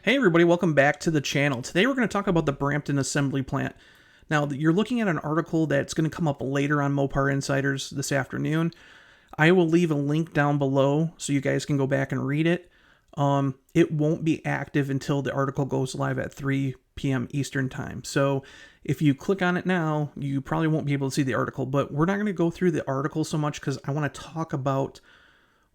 Hey everybody, welcome back to the channel. Today we're going to talk about the Brampton Assembly Plant. Now, you're looking at an article that's going to come up later on MoparInsiders this afternoon. I will leave a link down below so you guys can go back and read it. It won't be active until the article goes live at 3 p.m. Eastern Time. So if you click on it now, you probably won't be able to see the article, but we're not going to go through the article so much because I want to talk about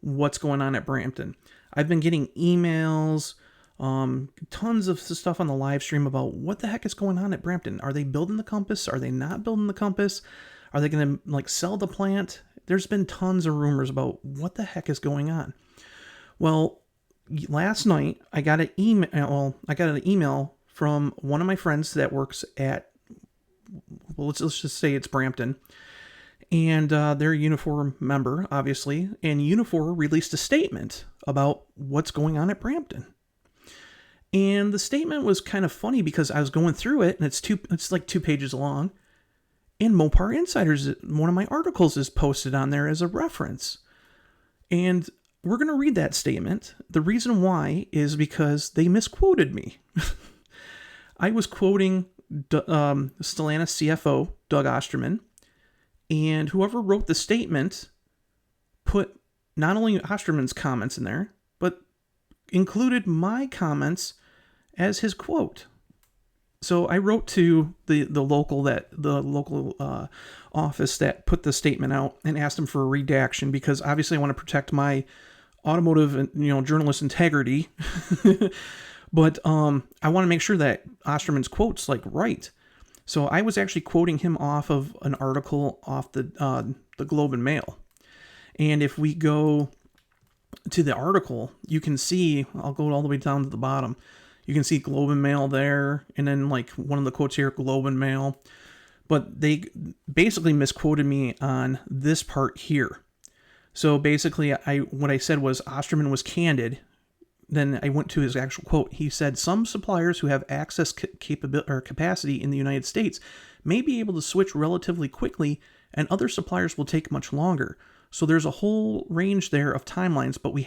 what's going on at Brampton. I've been getting emails, tons of stuff on the live stream about what the heck is going on at Brampton. Are they building the Compass? Are they not building the Compass? Are they going to sell the plant? There's been tons of rumors about what the heck is going on. Well, last night I got an email from one of my friends that works at, well, let's just say it's Brampton, and they're a Unifor member, obviously, and Unifor released a statement about what's going on at Brampton. And the statement was kind of funny because I was going through it, and it's like 2 pages long. And MoparInsiders, one of my articles, is posted on there as a reference. And we're going to read that statement. The reason why is because they misquoted me. I was quoting Stellantis CFO, Doug Osterman, and whoever wrote the statement put not only Osterman's comments in there, but included my comments as his quote. So I wrote to the local office that put the statement out and asked them for a redaction because obviously I want to protect my automotive and journalist integrity. But I want to make sure that Osterman's quote's right. So I was actually quoting him off of an article off the Globe and Mail. And if we go to the article, you can see, I'll go all the way down to the bottom. You can see Globe and Mail there, and then one of the quotes here, Globe and Mail. But they basically misquoted me on this part here. So basically, what I said was Osterman was candid. Then I went to his actual quote. He said, some suppliers who have access capacity in the United States may be able to switch relatively quickly, and other suppliers will take much longer. So there's a whole range there of timelines, but we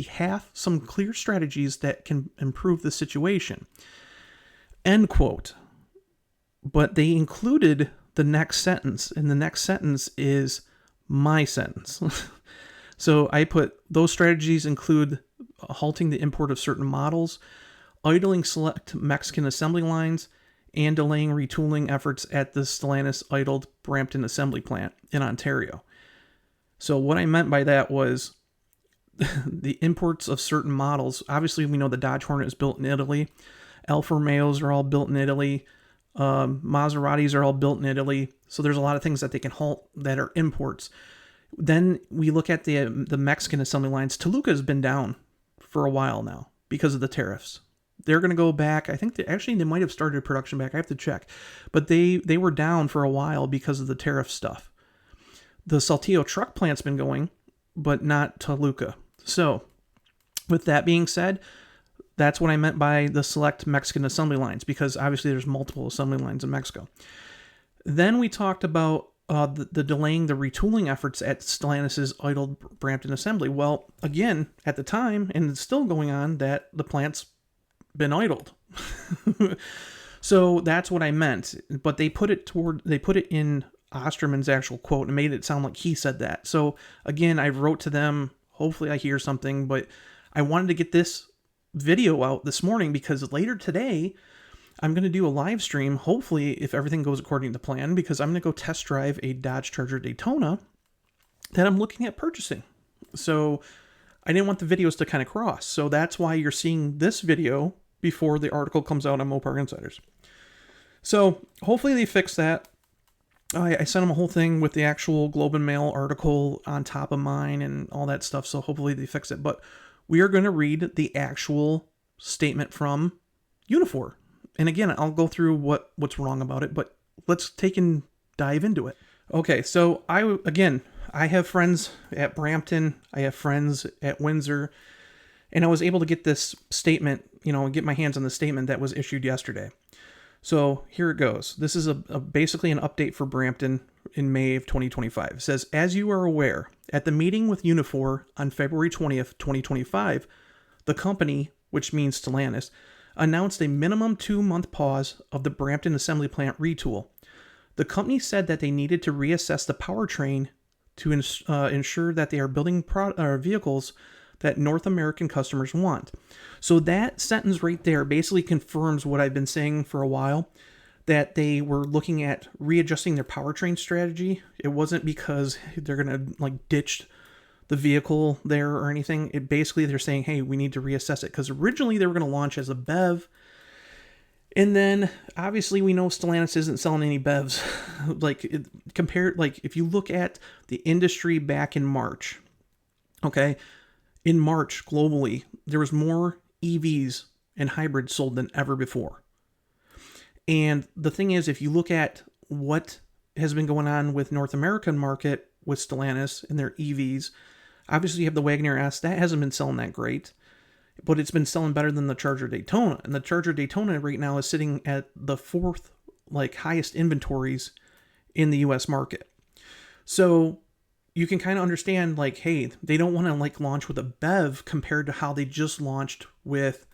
have some clear strategies that can improve the situation. End quote. But they included the next sentence, and the next sentence is my sentence. So I put, those strategies include halting the import of certain models, idling select Mexican assembly lines, and delaying retooling efforts at the Stellantis idled Brampton Assembly Plant in Ontario. So what I meant by that was the imports of certain models. Obviously, we know the Dodge Hornet is built in Italy. Alfa Romeos are all built in Italy. Maseratis are all built in Italy. So there's a lot of things that they can halt that are imports. Then we look at the Mexican assembly lines. Toluca has been down for a while now because of the tariffs. They're going to go back. I think they might have started production back. I have to check. But they were down for a while because of the tariff stuff. The Saltillo truck plant's been going, but not Toluca. So, with that being said, that's what I meant by the select Mexican assembly lines, because obviously there's multiple assembly lines in Mexico. Then we talked about the delaying the retooling efforts at Stellantis' idled Brampton Assembly. Well, again, at the time, and it's still going on, that the plant's been idled. So that's what I meant. But they put it in Osterman's actual quote and made it sound like he said that. So again, I wrote to them. Hopefully I hear something, but I wanted to get this video out this morning because later today I'm going to do a live stream, hopefully if everything goes according to plan, because I'm going to go test drive a Dodge Charger Daytona that I'm looking at purchasing. So I didn't want the videos to kind of cross. So that's why you're seeing this video before the article comes out on MoparInsiders. So hopefully they fix that. I sent them a whole thing with the actual Globe and Mail article on top of mine and all that stuff, so hopefully they fix it. But we are going to read the actual statement from Unifor. And again, I'll go through what's wrong about it, but let's take and dive into it. Okay, so I have friends at Brampton, I have friends at Windsor, and I was able to get this statement, get my hands on the statement that was issued yesterday. So here it goes. This is basically an update for Brampton in May of 2025. It says, as you are aware, at the meeting with Unifor on February 20th, 2025, the company which means Stellantis, announced a minimum 2-month pause of the Brampton Assembly Plant retool. The company said that they needed to reassess the powertrain to ensure that they are building vehicles that North American customers want. So that sentence right there basically confirms what I've been saying for a while, that they were looking at readjusting their powertrain strategy. It wasn't because they're going to ditch the vehicle there or anything. It basically, they're saying, hey, we need to reassess it, because originally they were going to launch as a BEV. And then obviously we know Stellantis isn't selling any BEVs. If you look at the industry back in March, okay, in March globally, there was more EVs and hybrids sold than ever before. And the thing is, if you look at what has been going on with North American market with Stellantis and their EVs, obviously you have the Wagoneer S. That hasn't been selling that great, but it's been selling better than the Charger Daytona. And the Charger Daytona right now is sitting at the 4th highest inventories in the US market. So you can kind of understand, hey, they don't want to launch with a BEV compared to how they just launched with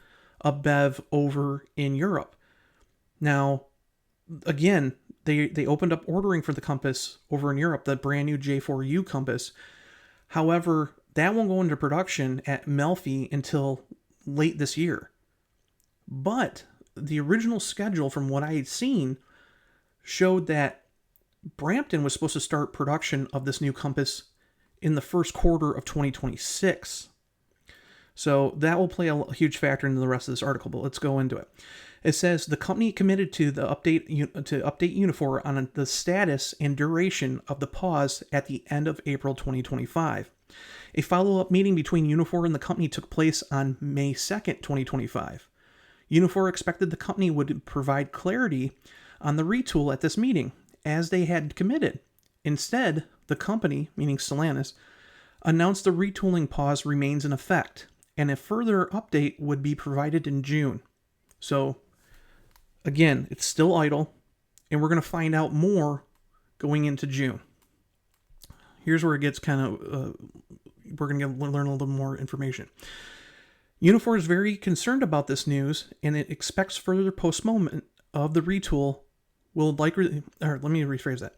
a BEV over in Europe. Now, again, they opened up ordering for the Compass over in Europe, the brand new J4U Compass. However, that won't go into production at Melfi until late this year. But the original schedule, from what I had seen, showed that Brampton was supposed to start production of this new Compass in the first quarter of 2026. So that will play a huge factor into the rest of this article, but let's go into it. It says the company committed to update Unifor on the status and duration of the pause at the end of April 2025. A follow-up meeting between Unifor and the company took place on May 2nd, 2025. Unifor expected the company would provide clarity on the retool at this meeting, as they had committed. Instead, the company, meaning Stellantis, announced the retooling pause remains in effect, and a further update would be provided in June. So, again, it's still idle, and we're going to find out more going into June. Here's where it gets we're going to learn a little more information. Unifor is very concerned about this news, and it expects further postponement of the retool let me rephrase that.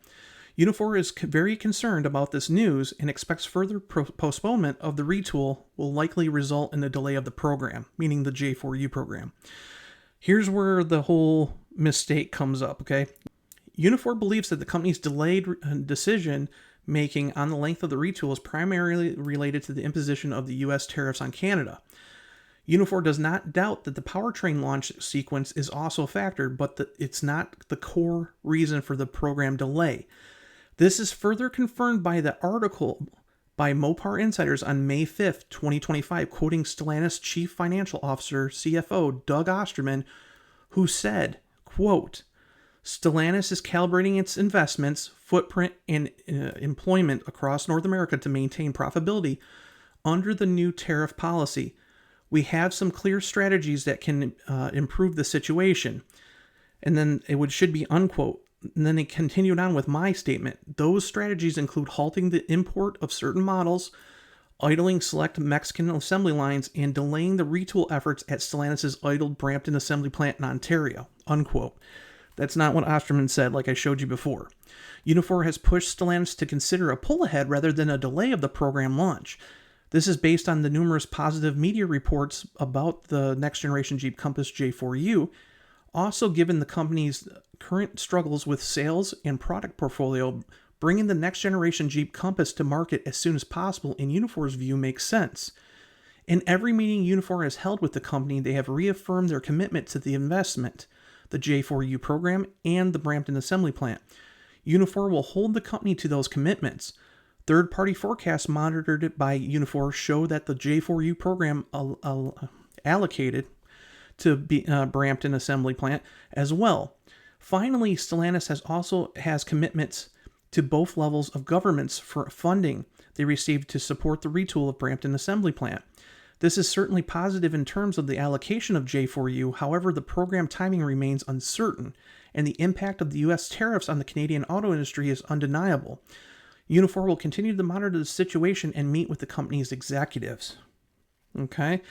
Unifor is very concerned about this news and expects further postponement of the retool will likely result in a delay of the program, meaning the J4U program. Here's where the whole mistake comes up, okay? Unifor believes that the company's delayed decision making on the length of the retool is primarily related to the imposition of the U.S. tariffs on Canada. Unifor does not doubt that the powertrain launch sequence is also a factor, but it's not the core reason for the program delay. This is further confirmed by the article by MoparInsiders on May 5th, 2025, quoting Stellantis Chief Financial Officer, CFO, Doug Osterman, who said, quote, Stellantis is calibrating its investments, footprint, and employment across North America to maintain profitability under the new tariff policy. We have some clear strategies that can improve the situation. And then should be unquote. And then they continued on with my statement. Those strategies include halting the import of certain models, idling select Mexican assembly lines, and delaying the retool efforts at Stellantis' idled Brampton Assembly Plant in Ontario, unquote. That's not what Osterman said, like I showed you before. Unifor has pushed Stellantis to consider a pull ahead rather than a delay of the program launch. This is based on the numerous positive media reports about the next generation Jeep Compass J4U. Also, given the company's current struggles with sales and product portfolio, bringing the next generation Jeep Compass to market as soon as possible, in Unifor's view, makes sense. In every meeting Unifor has held with the company, they have reaffirmed their commitment to the investment, the J4U program, and the Brampton Assembly Plant. Unifor will hold the company to those commitments. Third-party forecasts monitored by Unifor show that the J4U program allocated to Brampton Assembly Plant as well. Finally, Stellantis has commitments to both levels of governments for funding they received to support the retool of Brampton Assembly Plant. This is certainly positive in terms of the allocation of J4U. However, the program timing remains uncertain, and the impact of the U.S. tariffs on the Canadian auto industry is undeniable. Unifor will continue to monitor the situation and meet with the company's executives. Okay?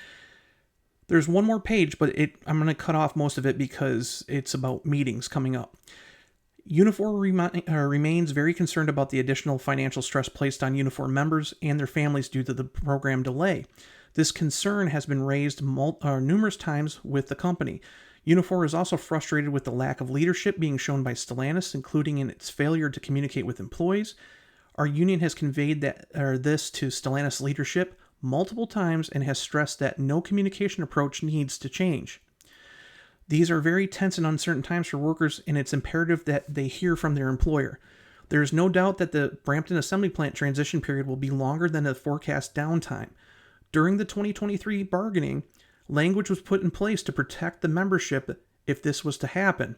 There's one more page, but I'm going to cut off most of it because it's about meetings coming up. Unifor remains very concerned about the additional financial stress placed on Unifor members and their families due to the program delay. This concern has been raised numerous times with the company. Unifor is also frustrated with the lack of leadership being shown by Stellantis, including in its failure to communicate with employees. Our union has conveyed this to Stellantis leadership multiple times and has stressed that no communication approach needs to change. These are very tense and uncertain times for workers, and it's imperative that they hear from their employer. There is no doubt that the Brampton Assembly Plant transition period will be longer than the forecast downtime. During the 2023 bargaining, language was put in place to protect the membership if this was to happen.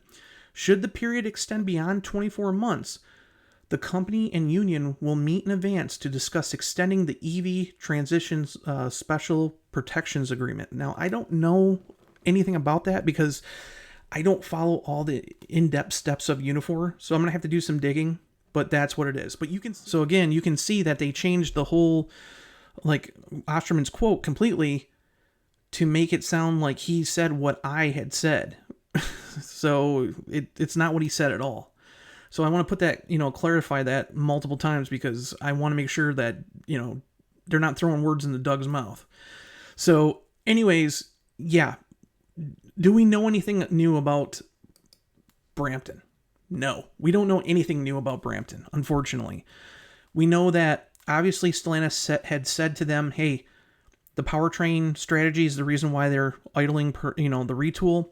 Should the period extend beyond 24 months, the company and union will meet in advance to discuss extending the EV transitions special protections agreement. Now, I don't know anything about that because I don't follow all the in-depth steps of Unifor, so I'm gonna have to do some digging, but that's what it is. But you can see that they changed the whole, like, Osterman's quote completely to make it sound like he said what I had said. So it's not what he said at all. So I want to put that, clarify that multiple times because I want to make sure that, they're not throwing words into Doug's mouth. So anyways, yeah. Do we know anything new about Brampton? No, we don't know anything new about Brampton, unfortunately. We know that obviously Stellantis had said to them, hey, the powertrain strategy is the reason why they're idling the retool.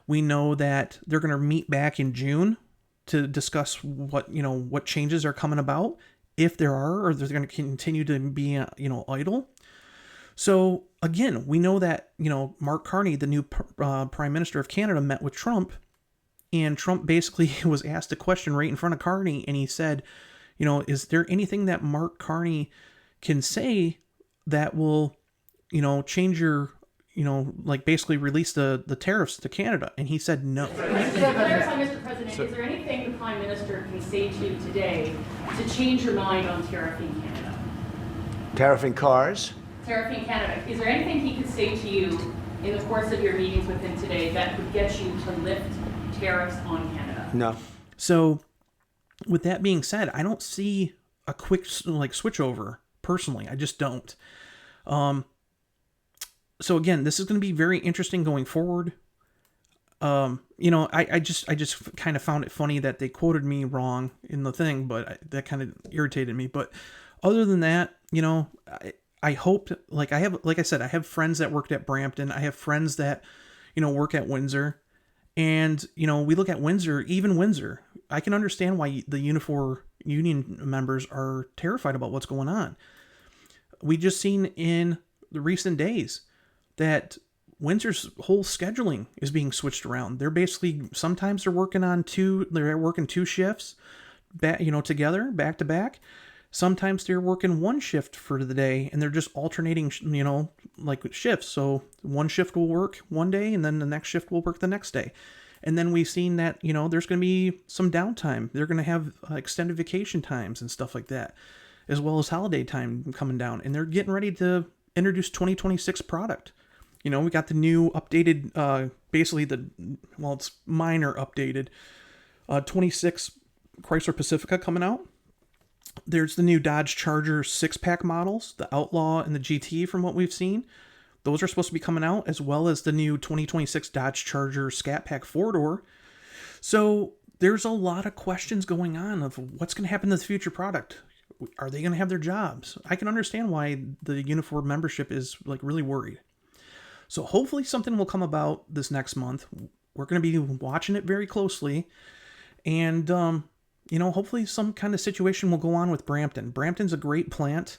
We know that they're going to meet back in June to discuss what changes are coming about, if there are, or they're going to continue to be, idle. So again, we know that, Mark Carney, the new Prime Minister of Canada, met with Trump, and Trump basically was asked a question right in front of Carney, and he said, is there anything that Mark Carney can say that will, change your, basically release the tariffs to Canada? And he said no. So clarify, Mr. President, is there anything the Prime Minister can say to you today to change your mind on tariffing Canada? Tariffing cars? Tariffing Canada. Is there anything he could say to you in the course of your meetings with him today that would get you to lift tariffs on Canada? No. So with that being said, I don't see a quick switch over personally. I just don't. So again, this is going to be very interesting going forward. I just kind of found it funny that they quoted me wrong in the thing, but that kind of irritated me. But other than that, I hope, like I said, I have friends that worked at Brampton. I have friends that, work at Windsor. And, we look at Windsor, even Windsor. I can understand why the Unifor union members are terrified about what's going on. We just seen in the recent days that Windsor's whole scheduling is being switched around. They're basically, sometimes they're working two shifts, together, back to back. Sometimes they're working one shift for the day and they're just alternating, shifts. So one shift will work one day and then the next shift will work the next day. And then we've seen that, there's going to be some downtime. They're going to have extended vacation times and stuff like that, as well as holiday time coming down. And they're getting ready to introduce 2026 product. We got the new updated, it's minor updated, 26 Chrysler Pacifica coming out. There's the new Dodge Charger 6-pack models, the Outlaw and the GT from what we've seen. Those are supposed to be coming out, as well as the new 2026 Dodge Charger Scat Pack 4-door. So there's a lot of questions going on of what's going to happen to the future product. Are they going to have their jobs? I can understand why the Unifor membership is really worried. So hopefully something will come about this next month. We're going to be watching it very closely. And, hopefully some kind of situation will go on with Brampton. Brampton's a great plant.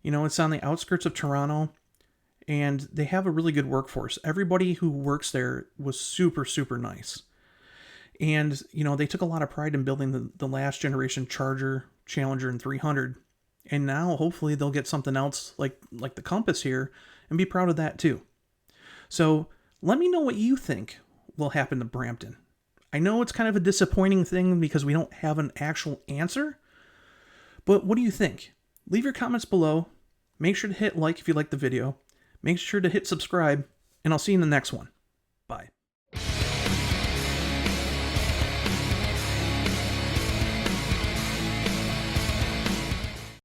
It's on the outskirts of Toronto. And they have a really good workforce. Everybody who works there was super, super nice. And, they took a lot of pride in building the last generation Charger, Challenger, and 300. And now hopefully they'll get something else like the Compass here and be proud of that too. So let me know what you think will happen to Brampton. I know it's kind of a disappointing thing because we don't have an actual answer, but what do you think? Leave your comments below. Make sure to hit like if you like the video. Make sure to hit subscribe, and I'll see you in the next one.